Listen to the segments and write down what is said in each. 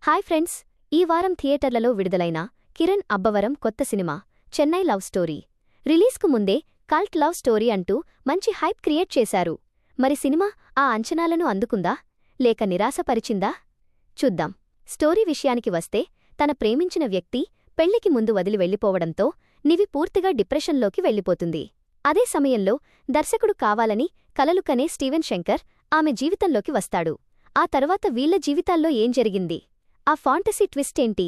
Hi friends, ఈ వారం థియేటర్లలో విడుదలైన కిరణ్ అబ్బవరం కొత్త సినిమా చెన్నై లవ్ స్టోరీ రిలీజ్కు ముందే కల్ట్ లవ్ స్టోరీ అంటూ మంచి హైప్ క్రియేట్ చేశారు. మరి సినిమా ఆ అంచనాలను అందుకుందా లేక నిరాశపరిచిందా? చూద్దాం. స్టోరీ విషయానికి వస్తే, తన ప్రేమించిన వ్యక్తి పెళ్లికి ముందు వదిలి వెళ్లిపోవడంతో నివి పూర్తిగా డిప్రెషన్లోకి వెళ్లిపోతుంది. అదే సమయంలో దర్శకుడు కావాలని కలలు కనే స్టీవెన్ శంకర్ ఆమె జీవితంలోకి వస్తాడు. ఆ తర్వాత వీళ్ల జీవితాల్లో ఏం జరిగింది, ఆ ఫాంటసీ ట్విస్ట్ ఏంటి,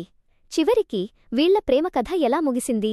చివరికి వీళ్ల ప్రేమ కథ ఎలా ముగిసింది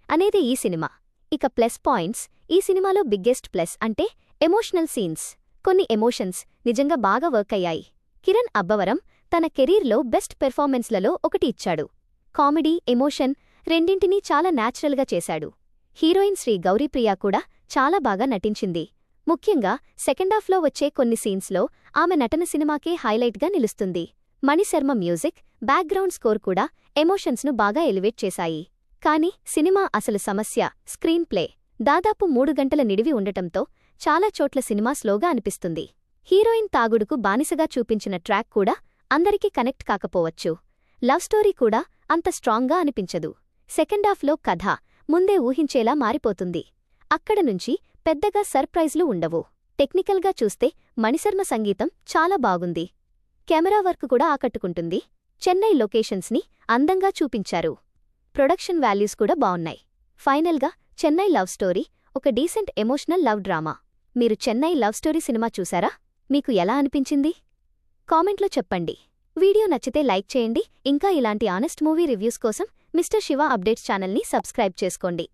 అనేదే ఈ సినిమా. ఇక ప్లస్ పాయింట్స్. ఈ సినిమాలో బిగ్గెస్ట్ ప్లస్ అంటే ఎమోషనల్ సీన్స్. కొన్ని ఎమోషన్స్ నిజంగా బాగా వర్క్ అయ్యాయి. కిరణ్ అబ్బవరం తన కెరీర్లో బెస్ట్ పెర్ఫార్మెన్స్లలో ఒకటి ఇచ్చాడు. కామెడీ, ఎమోషన్ రెండింటినీ చాలా న్యాచురల్గా చేశాడు. హీరోయిన్ శ్రీ గౌరీప్రియ కూడా చాలా బాగా నటించింది. ముఖ్యంగా సెకండాఫ్లో వచ్చే కొన్ని సీన్స్లో ఆమె నటన సినిమాకే హైలైట్గా నిలుస్తుంది. మణిశర్మ మ్యూజిక్, బ్యాక్గ్రౌండ్ స్కోర్ కూడా ఎమోషన్స్ను బాగా ఎలివేట్ చేశాయి. కానీ సినిమా అసలు సమస్య స్క్రీన్ ప్లే. దాదాపు 3 గంటల నిడివి ఉండటంతో చాలా చోట్ల సినిమా స్లోగా అనిపిస్తుంది. హీరోయిన్ తాగుడుకు బానిసగా చూపించిన ట్రాక్ కూడా అందరికీ కనెక్ట్ కాకపోవచ్చు. లవ్ స్టోరీ కూడా అంత స్ట్రాంగ్గా అనిపించదు. సెకండాఫ్లో కథ ముందే ఊహించేలా మారిపోతుంది. అక్కడ నుంచి పెద్దగా సర్ప్రైజ్లు ఉండవు. టెక్నికల్గా చూస్తే మణిశర్మ సంగీతం చాలా బాగుంది. కెమెరా వర్క్ కూడా ఆకట్టుకుంటుంది. చెన్నై లొకేషన్స్ని అందంగా చూపించారు. ప్రొడక్షన్ వాల్యూస్ కూడా బావున్నాయి. ఫైనల్గా చెన్నై లవ్ స్టోరీ ఒక డీసెంట్ ఎమోషనల్ లవ్ డ్రామా. మీరు చెన్నై లవ్ స్టోరీ సినిమా చూసారా? మీకు ఎలా అనిపించింది? కామెంట్లో చెప్పండి. వీడియో నచ్చితే లైక్ చేయండి. ఇంకా ఇలాంటి ఆనెస్ట్ మూవీ రివ్యూస్ కోసం మిస్టర్ శివ అప్డేట్స్ ఛానల్ని సబ్స్క్రైబ్ చేసుకోండి.